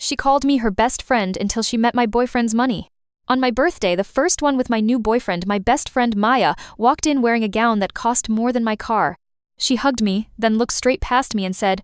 She called me her best friend until she met my boyfriend's money. On my birthday, the first one with my new boyfriend, my best friend Maya, walked in wearing a gown that cost more than my car. She hugged me, then looked straight past me and said,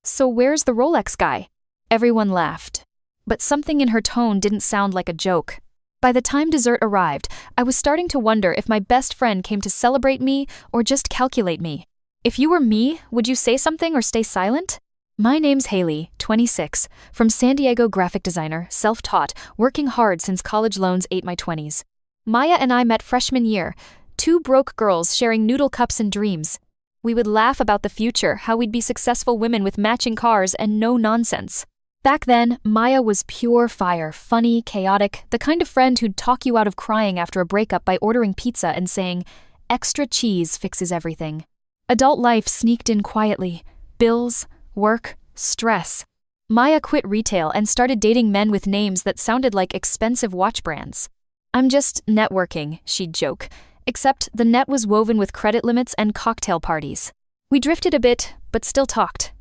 "So where's the Rolex guy?" Everyone laughed. But something in her tone didn't sound like a joke. By the time dessert arrived, I was starting to wonder if my best friend came to celebrate me or just calculate me. If you were me, would you say something or stay silent? My name's Haley, 26, from San Diego, graphic designer, self-taught, working hard since college loans ate my 20s. Maya and I met freshman year, two broke girls sharing noodle cups and dreams. We would laugh about the future, how we'd be successful women with matching cars and no nonsense. Back then, Maya was pure fire, funny, chaotic, the kind of friend who'd talk you out of crying after a breakup by ordering pizza and saying, "Extra cheese fixes everything." Adult life sneaked in quietly. Bills, work, stress. Maya quit retail and started dating men with names that sounded like expensive watch brands. "I'm just networking," she'd joke, except the net was woven with credit limits and cocktail parties. We drifted a bit, but still talked.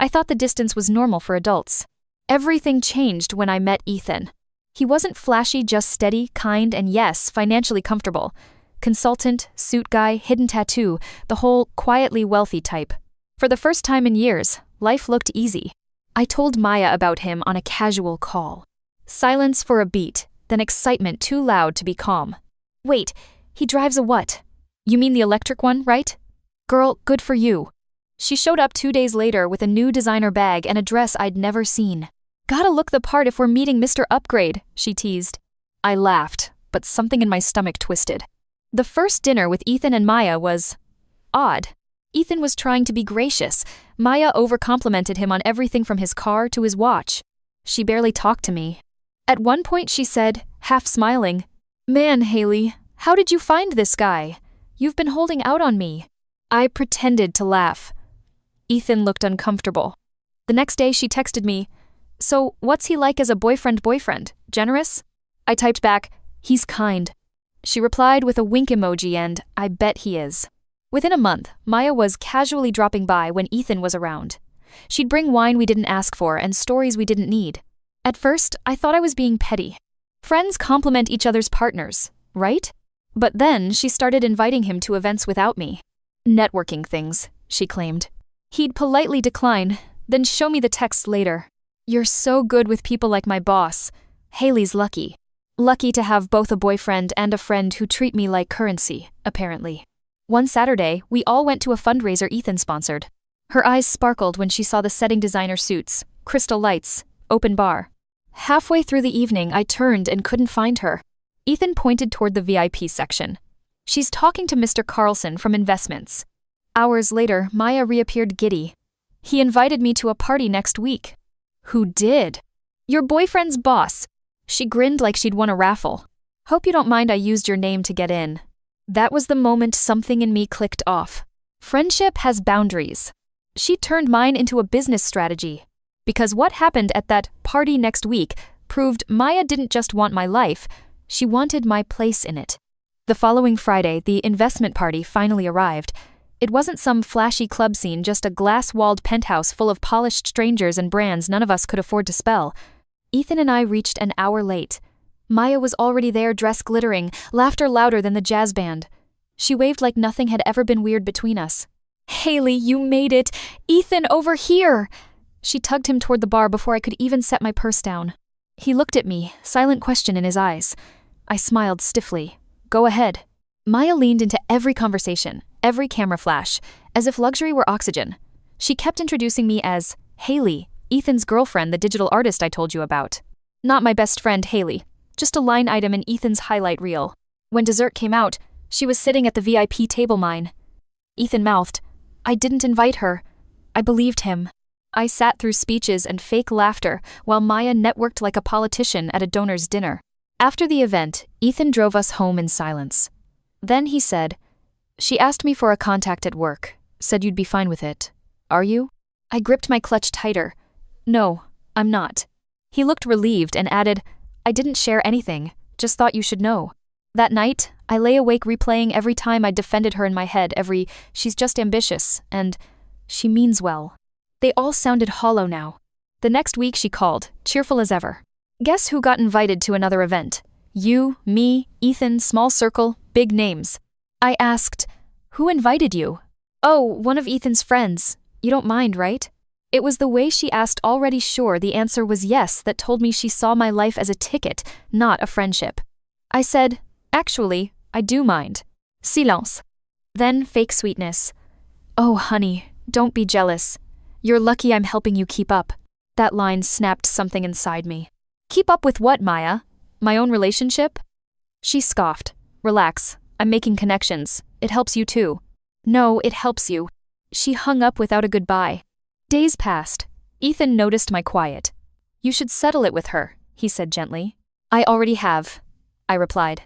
I thought the distance was normal for adults. Everything changed when I met Ethan. He wasn't flashy, just steady, kind, and yes, financially comfortable. Consultant, suit guy, hidden tattoo, the whole quietly wealthy type. For the first time in years, life looked easy. I told Maya about him on a casual call. Silence for a beat, then excitement too loud to be calm. "Wait, he drives a what? You mean the electric one, right? Girl, good for you." She showed up 2 days later with a new designer bag and a dress I'd never seen. "Gotta look the part if we're meeting Mr. Upgrade," she teased. I laughed, but something in my stomach twisted. The first dinner with Ethan and Maya was odd. Ethan was trying to be gracious. Maya overcomplimented him on everything from his car to his watch. She barely talked to me. At one point she said, half smiling, "Man, Haley, how did you find this guy? You've been holding out on me." I pretended to laugh. Ethan looked uncomfortable. The next day she texted me, "So, what's he like as a boyfriend? Generous?" I typed back, "He's kind." She replied with a wink emoji and, "I bet he is." Within a month, Maya was casually dropping by when Ethan was around. She'd bring wine we didn't ask for and stories we didn't need. At first, I thought I was being petty. Friends compliment each other's partners, right? But then she started inviting him to events without me. "Networking things," she claimed. He'd politely decline, then show me the texts later. "You're so good with people like my boss. Haley's lucky. Lucky to have both a boyfriend and a friend who treat me like currency, apparently." One Saturday, we all went to a fundraiser Ethan sponsored. Her eyes sparkled when she saw the setting designer suits, crystal lights, open bar. Halfway through the evening, I turned and couldn't find her. Ethan pointed toward the VIP section. "She's talking to Mr. Carlson from investments." Hours later, Maya reappeared giddy. "He invited me to a party next week." "Who did?" "Your boyfriend's boss." She grinned like she'd won a raffle. "Hope you don't mind I used your name to get in." That was the moment something in me clicked off. Friendship has boundaries. She turned mine into a business strategy. Because what happened at that party next week proved Maya didn't just want my life, she wanted my place in it. The following Friday, the investment party finally arrived. It wasn't some flashy club scene, just a glass-walled penthouse full of polished strangers and brands none of us could afford to spell. Ethan and I reached an hour late. Maya was already there, dress glittering, laughter louder than the jazz band. She waved like nothing had ever been weird between us. "Haley, you made it! Ethan, over here!" She tugged him toward the bar before I could even set my purse down. He looked at me, silent question in his eyes. I smiled stiffly. "Go ahead." Maya leaned into every conversation, every camera flash, as if luxury were oxygen. She kept introducing me as Haley, Ethan's girlfriend, the digital artist I told you about. Not my best friend, Haley, just a line item in Ethan's highlight reel. When dessert came out, she was sitting at the VIP table mine. Ethan mouthed, "I didn't invite her." I believed him. I sat through speeches and fake laughter while Maya networked like a politician at a donor's dinner. After the event, Ethan drove us home in silence. Then he said, "She asked me for a contact at work, said you'd be fine with it. Are you?" I gripped my clutch tighter. "No, I'm not." He looked relieved and added, "I didn't share anything, just thought you should know." That night, I lay awake replaying every time I defended her in my head, every "she's just ambitious" and "she means well." They all sounded hollow now. The next week she called, cheerful as ever. Guess who got invited to another event? You, me, Ethan, small circle, big names. I asked, "Who invited you?" "Oh, one of Ethan's friends. You don't mind, right?" It was the way she asked, already sure the answer was yes, that told me she saw my life as a ticket, not a friendship. I said, "Actually, I do mind." Silence. Then fake sweetness. "Oh, honey, don't be jealous. You're lucky I'm helping you keep up." That line snapped something inside me. Keep up with what, Maya? My own relationship? She scoffed. Relax, I'm making connections. It helps you too. No, it helps you. She hung up without a goodbye. Days passed. Ethan noticed my quiet. You should settle it with her, he said gently. I already have, I replied.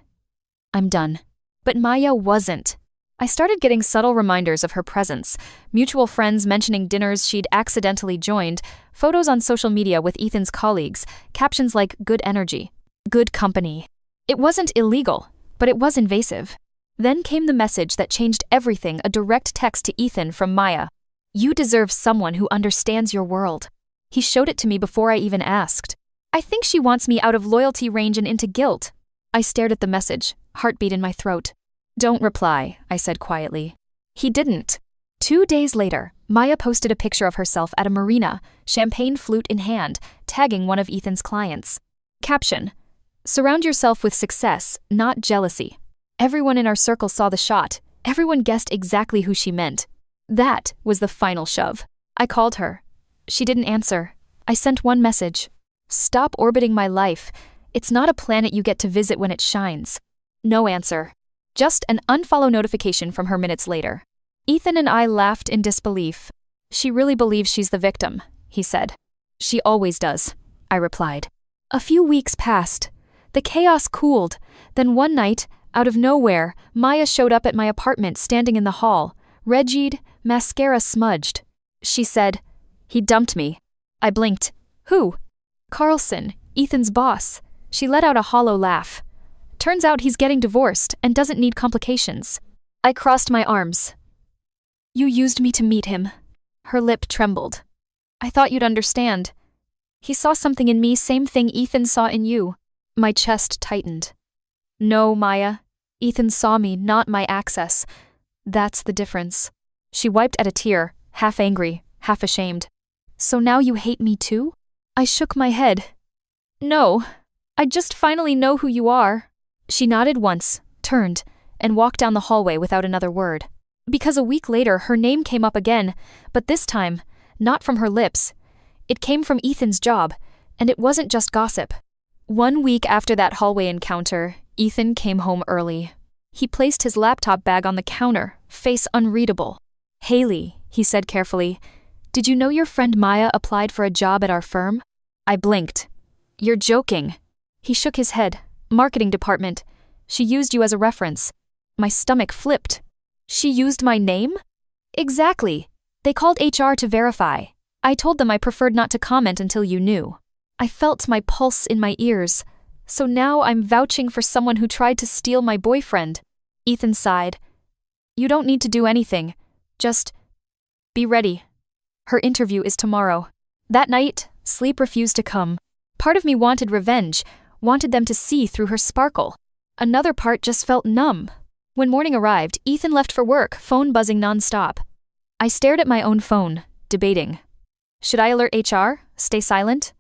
I'm done. But Maya wasn't. I started getting subtle reminders of her presence, mutual friends mentioning dinners she'd accidentally joined, photos on social media with Ethan's colleagues, captions like good energy, good company. It wasn't illegal, but it was invasive. Then came the message that changed everything, a direct text to Ethan from Maya. You deserve someone who understands your world. He showed it to me before I even asked. I think she wants me out of loyalty range and into guilt. I stared at the message, heartbeat in my throat. Don't reply, I said quietly. He didn't. 2 days later, Maya posted a picture of herself at a marina, champagne flute in hand, tagging one of Ethan's clients. Caption: Surround yourself with success, not jealousy. Everyone in our circle saw the shot. Everyone guessed exactly who she meant. That was the final shove. I called her. She didn't answer. I sent one message. Stop orbiting my life. It's not a planet you get to visit when it shines. No answer. Just an unfollow notification from her minutes later. Ethan and I laughed in disbelief. She really believes she's the victim, he said. She always does, I replied. A few weeks passed. The chaos cooled. Then one night, out of nowhere, Maya showed up at my apartment standing in the hall, regied, mascara smudged. She said, he dumped me. I blinked. Who? Carlson, Ethan's boss. She let out a hollow laugh. Turns out he's getting divorced and doesn't need complications. I crossed my arms. You used me to meet him. Her lip trembled. I thought you'd understand. He saw something in me, same thing Ethan saw in you. My chest tightened. No, Maya. Ethan saw me, not my access. That's the difference. She wiped at a tear, half angry, half ashamed. So now you hate me too? I shook my head. No, I just finally know who you are. She nodded once, turned, and walked down the hallway without another word. Because a week later, her name came up again, but this time, not from her lips. It came from Ethan's job, and it wasn't just gossip. 1 week after that hallway encounter, Ethan came home early. He placed his laptop bag on the counter, face unreadable. Haley, he said carefully, did you know your friend Maya applied for a job at our firm? I blinked. You're joking. He shook his head. Marketing department. She used you as a reference. My stomach flipped. She used my name? Exactly. They called HR to verify. I told them I preferred not to comment until you knew. I felt my pulse in my ears. So now I'm vouching for someone who tried to steal my boyfriend. Ethan sighed. You don't need to do anything. Just be ready. Her interview is tomorrow. That night, sleep refused to come. Part of me wanted revenge, wanted them to see through her sparkle. Another part just felt numb. When morning arrived, Ethan left for work, phone buzzing nonstop. I stared at my own phone, debating. Should I alert HR? Stay silent?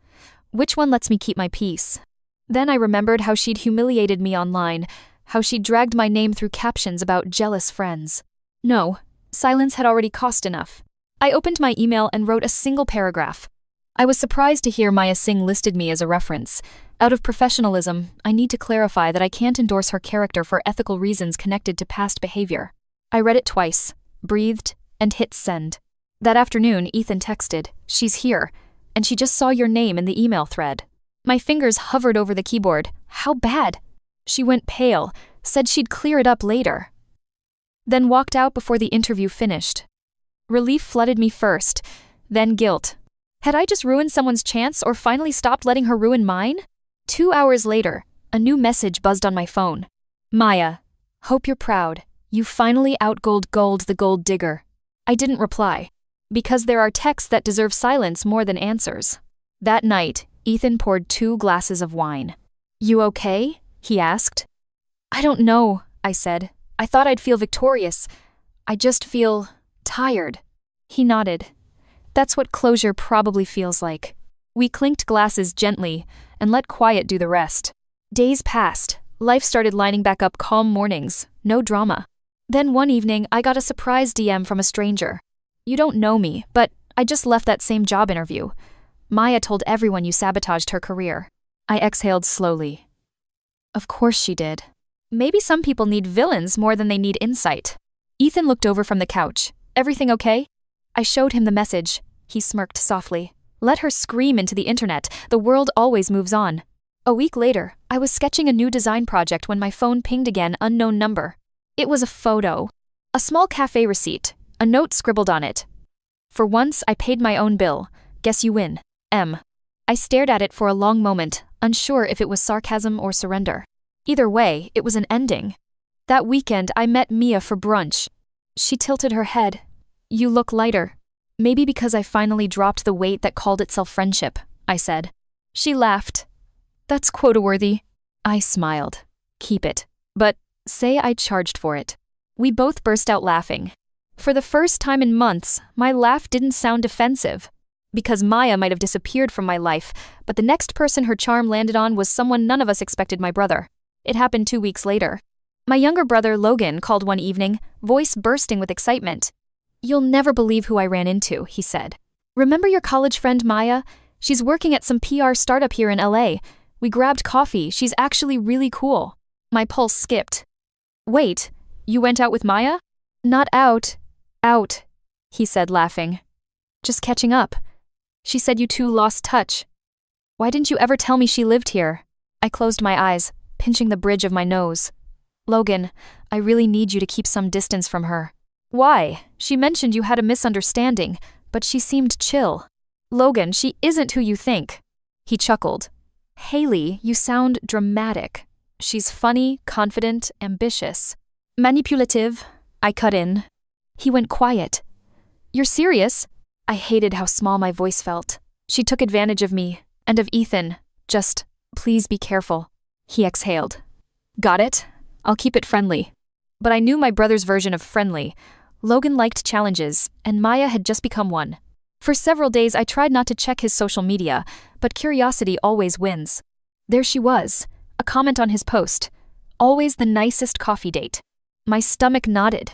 Which one lets me keep my peace? Then I remembered how she'd humiliated me online, how she'd dragged my name through captions about jealous friends. No, silence had already cost enough. I opened my email and wrote a single paragraph. I was surprised to hear Maya Singh listed me as a reference. Out of professionalism, I need to clarify that I can't endorse her character for ethical reasons connected to past behavior. I read it twice, breathed, and hit send. That afternoon, Ethan texted, she's here, and she just saw your name in the email thread. My fingers hovered over the keyboard. How bad? She went pale, said she'd clear it up later. Then walked out before the interview finished. Relief flooded me first, then guilt. Had I just ruined someone's chance or finally stopped letting her ruin mine? 2 hours later, a new message buzzed on my phone. Maya, hope you're proud. You finally outgold the gold digger. I didn't reply, because there are texts that deserve silence more than answers. That night, Ethan poured 2 glasses of wine. "You okay?" he asked. "I don't know," I said. "I thought I'd feel victorious. I just feel tired." He nodded. "That's what closure probably feels like." We clinked glasses gently and let quiet do the rest. Days passed. Life started lining back up, calm mornings, no drama. Then one evening, I got a surprise DM from a stranger. "You don't know me, but I just left that same job interview. Maya told everyone you sabotaged her career." I exhaled slowly. Of course she did. Maybe some people need villains more than they need insight. Ethan looked over from the couch. "Everything okay?" I showed him the message. He smirked softly. Let her scream into the internet. The world always moves on. A week later, I was sketching a new design project when my phone pinged again, unknown number. It was a photo. A small cafe receipt. A note scribbled on it. "For once, I paid my own bill. Guess you win. M." I stared at it for a long moment, unsure if it was sarcasm or surrender. Either way, it was an ending. That weekend, I met Mia for brunch. She tilted her head. "You look lighter." "Maybe because I finally dropped the weight that called itself friendship," I said. She laughed. "That's quota-worthy." I smiled. "Keep it. But say I charged for it." We both burst out laughing. For the first time in months, my laugh didn't sound defensive. Because Maya might have disappeared from my life, but the next person her charm landed on was someone none of us expected, my brother. It happened 2 weeks later. My younger brother, Logan, called one evening, voice bursting with excitement. "You'll never believe who I ran into," he said. "Remember your college friend Maya? She's working at some PR startup here in LA. We grabbed coffee. She's actually really cool." My pulse skipped. "Wait, you went out with Maya?" "Not out. Out," he said, laughing. "Just catching up. She said you two lost touch." "Why didn't you ever tell me she lived here?" I closed my eyes, pinching the bridge of my nose. "Logan, I really need you to keep some distance from her." "Why? She mentioned you had a misunderstanding, but she seemed chill." "Logan, she isn't who you think." He chuckled. "Haley, you sound dramatic. She's funny, confident, ambitious. Manipulative," I cut in. He went quiet. "You're serious?" I hated how small my voice felt. "She took advantage of me, and of Ethan. Just, please be careful." He exhaled. "Got it? I'll keep it friendly." But I knew my brother's version of friendly. Logan liked challenges, and Maya had just become one. For several days I tried not to check his social media, but curiosity always wins. There she was, a comment on his post. "Always the nicest coffee date." My stomach knotted.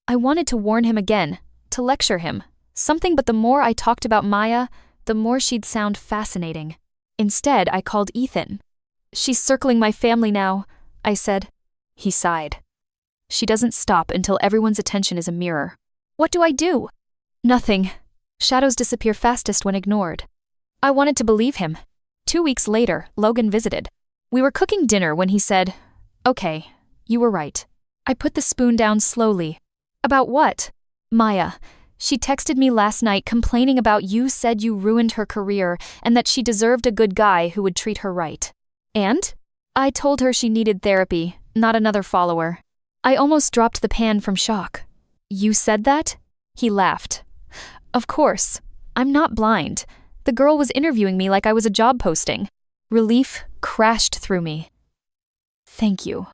I wanted to warn him again, to lecture him. Something, but the more I talked about Maya, the more she'd sound fascinating. Instead, I called Ethan. "She's circling my family now," I said. He sighed. "She doesn't stop until everyone's attention is a mirror." "What do I do?" "Nothing. Shadows disappear fastest when ignored." I wanted to believe him. 2 weeks later, Logan visited. We were cooking dinner when he said, "Okay, you were right." I put the spoon down slowly. "About what?" "Maya. She texted me last night complaining about you said you ruined her career and that she deserved a good guy who would treat her right." "And?" "I told her she needed therapy, not another follower." I almost dropped the pan from shock. "You said that?" He laughed. "Of course. I'm not blind. The girl was interviewing me like I was a job posting." Relief crashed through me. "Thank you."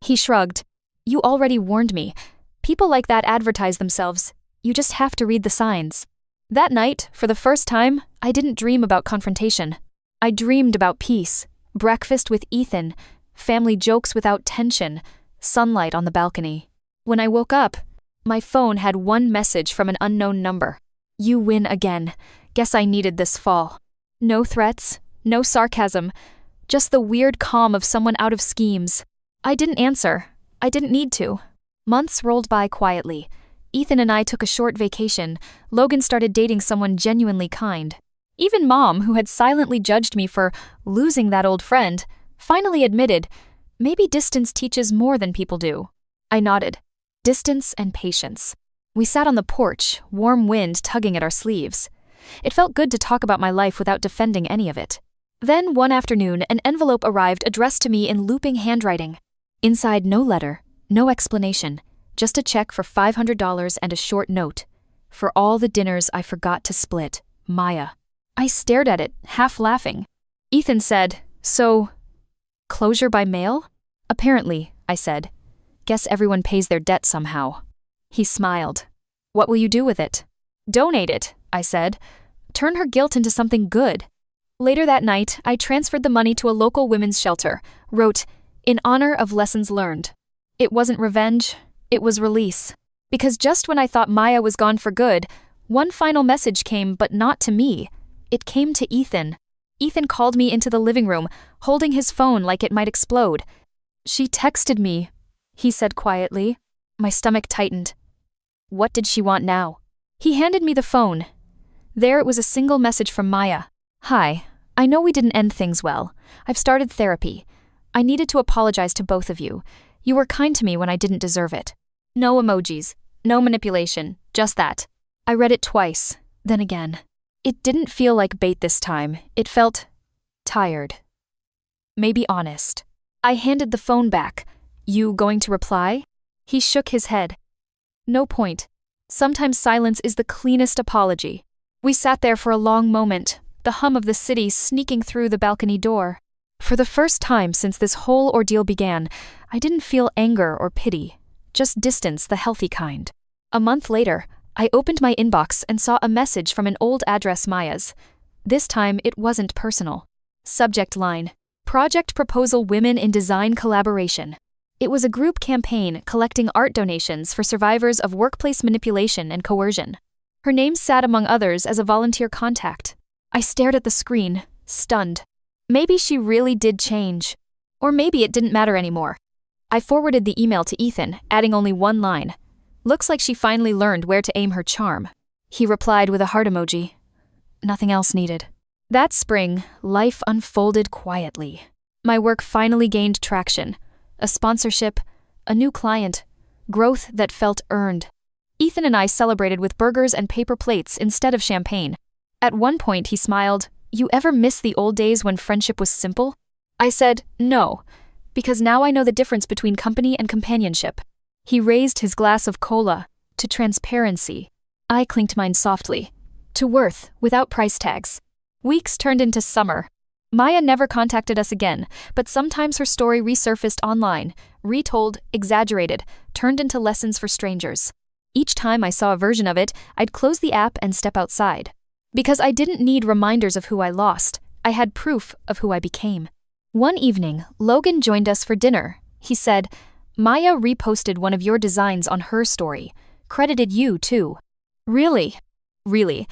He shrugged. "You already warned me. People like that advertise themselves. You just have to read the signs." That night, for the first time, I didn't dream about confrontation. I dreamed about peace, breakfast with Ethan, family jokes without tension, sunlight on the balcony. When I woke up, my phone had one message from an unknown number. "You win again. Guess I needed this fall." No threats, no sarcasm, just the weird calm of someone out of schemes. I didn't answer. I didn't need to. Months rolled by quietly. Ethan and I took a short vacation. Logan started dating someone genuinely kind. Even Mom, who had silently judged me for losing that old friend, finally admitted, maybe distance teaches more than people do. I nodded. Distance and patience. We sat on the porch, warm wind tugging at our sleeves. It felt good to talk about my life without defending any of it. Then one afternoon, an envelope arrived addressed to me in looping handwriting. Inside, no letter, no explanation, just a check for $500 and a short note. "For all the dinners I forgot to split, Maya." I stared at it, half laughing. Ethan said, "So, closure by mail?" "Apparently," I said. "Guess everyone pays their debt somehow." He smiled. "What will you do with it?" "Donate it," I said. "Turn her guilt into something good." Later that night, I transferred the money to a local women's shelter, wrote, "In honor of lessons learned." It wasn't revenge, it was release. Because just when I thought Maya was gone for good, one final message came, but not to me. It came to Ethan. Ethan called me into the living room, holding his phone like it might explode. "She texted me," he said quietly. My stomach tightened. What did she want now? He handed me the phone. There it was, a single message from Maya. "Hi, I know we didn't end things well. I've started therapy. I needed to apologize to both of you. You were kind to me when I didn't deserve it." No emojis, no manipulation, just that. I read it twice, then again. It didn't feel like bait this time. It felt tired. Maybe honest. I handed the phone back. "You going to reply?" He shook his head. "No point. Sometimes silence is the cleanest apology." We sat there for a long moment, the hum of the city sneaking through the balcony door. For the first time since this whole ordeal began, I didn't feel anger or pity, just distance, the healthy kind. A month later, I opened my inbox and saw a message from an old address, Maya's. This time, it wasn't personal. Subject line: Project Proposal Women in Design Collaboration. It was a group campaign collecting art donations for survivors of workplace manipulation and coercion. Her name sat among others as a volunteer contact. I stared at the screen, stunned. Maybe she really did change. Or maybe it didn't matter anymore. I forwarded the email to Ethan, adding only one line. "Looks like she finally learned where to aim her charm." He replied with a heart emoji. Nothing else needed. That spring, life unfolded quietly. My work finally gained traction. A sponsorship, a new client, growth that felt earned. Ethan and I celebrated with burgers and paper plates instead of champagne. At one point he smiled. "You ever miss the old days when friendship was simple?" I said, "No, because now I know the difference between company and companionship." He raised his glass of cola. "To transparency." I clinked mine softly. "To worth, without price tags." Weeks turned into summer. Maya never contacted us again, but sometimes her story resurfaced online, retold, exaggerated, turned into lessons for strangers. Each time I saw a version of it, I'd close the app and step outside. Because I didn't need reminders of who I lost, I had proof of who I became. One evening, Logan joined us for dinner. He said, "Maya reposted one of your designs on her story. Credited you, too." Really? Really.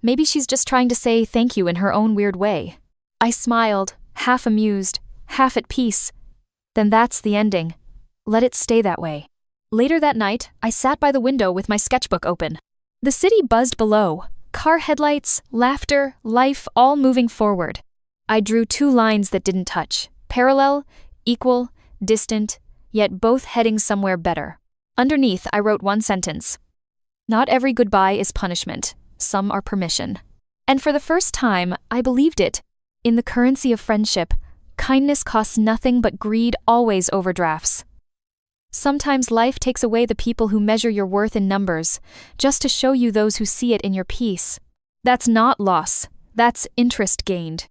Maybe she's just trying to say thank you in her own weird way. I smiled, half amused, half at peace. Then that's the ending. Let it stay that way. Later that night, I sat by the window with my sketchbook open. The city buzzed below. Car headlights, laughter, life, all moving forward. I drew two lines that didn't touch. Parallel, equal, distant, yet both heading somewhere better. Underneath, I wrote one sentence. Not every goodbye is punishment. Some are permission. And for the first time, I believed it. In the currency of friendship, kindness costs nothing but greed always overdrafts. Sometimes life takes away the people who measure your worth in numbers, just to show you those who see it in your peace. That's not loss. That's interest gained.